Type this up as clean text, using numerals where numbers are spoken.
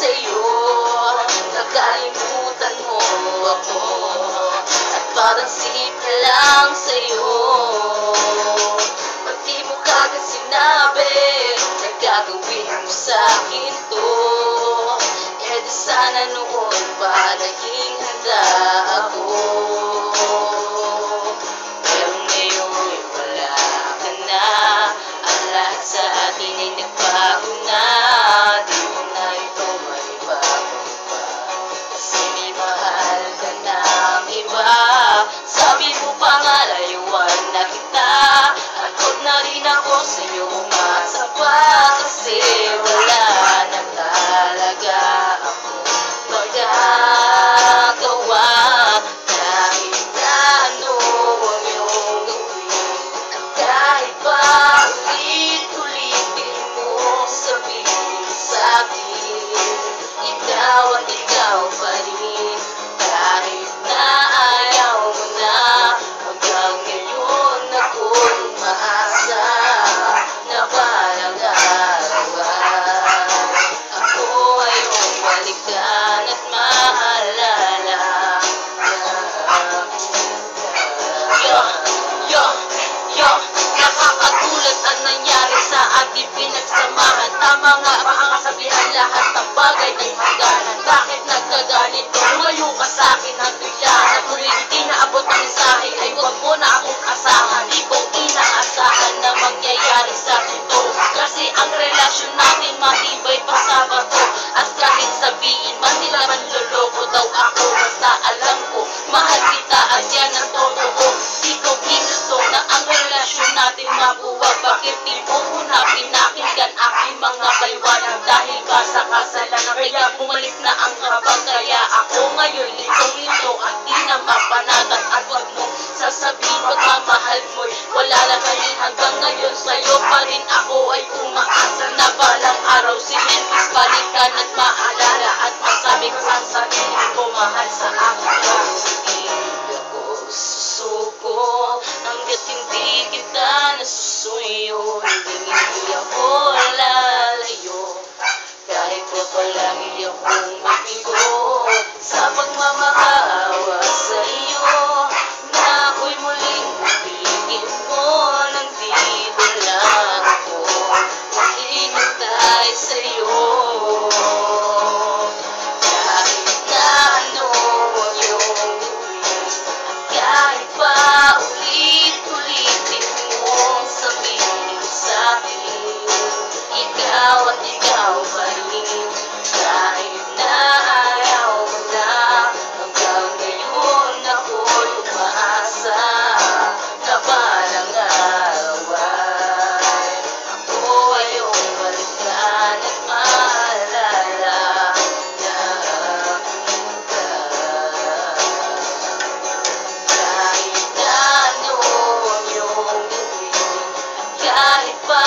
sa'yo, nakalimutan mo ako. At parang simple lang sa'yo, ba't di mo kagad sinabi na gagawin mo sa'kin to? Eh di sana noon pa naging handa ako. Pero ngayon wala ka na, ang lahat sa atin ay nagbago na. Di mo na ito may bago pa, kasi may mahal ka ng iba. Sabi mo pa nga layuan na kita, at huwag na rin ako sa'yo umasapa, kasi wala na talaga ako magagawa. Kahit na ano ang iyong gawin, kahit pa ulit-ulitin mo sabihin sa'kin, ikaw at ikaw pa rin. Kahit na ayaw mo na, hanggang ngayon ako'y umaasa na parang araw ako ay balikan at maalala. Nakakagulat ang nangyari sa ating pinagsamahan. Tama nga ba ang kasabihan, lahat ng bagay ay hangganan? Bakit nagkaganito? Lumayo ka sa'kin ng bigla, at muling di naabot ang mensahe, ay huwag mo na akong asahan. Di ko inaasahan na mangyayari sa ito, kasi ang relasyon natin matibay pa sa bato. At kahit sabihin man nila manloloko daw ako, basta alam ko mahal kita at yan ang totoo. Di ko ginusto na ang relasyon natin mabuwag. Bakit di mo muna pinakinggan aking mga paliwanag? Dahil ba sa kasalanan kaya bumalik na ang habang, kaya ako ngayon litong-lito at di na mapanatan. At wag mo sasabihin pagmamahal mo'y wala lang kanin, hanggang ngayon sa'yo pa rin ako ay umaasa na balang araw si Memphis balikan at maalala, at masabi ko sa sarili ko mahal sa akin ka. Hindi ako susuko hanggat hindi kita nasusuyo, hindi ako lalayo, kahit pa palagi akong mabigo sa pagmamakawa sa iyo, na ako'y muling pipigin mo. Nandito lang ako, maghihintay sa'yo. Kahit na ano ang iyong gawin, kahit pa ulit-ulitin mo sabihin sa'kin, ikaw at ikaw pa rin. Kahit na ayaw mo na, hanggang ngayon ako'y umaasa na balang araw ako ay iyong balikan at maalala na aking ka. Kahit na ano ang iyong gawin, kahit pa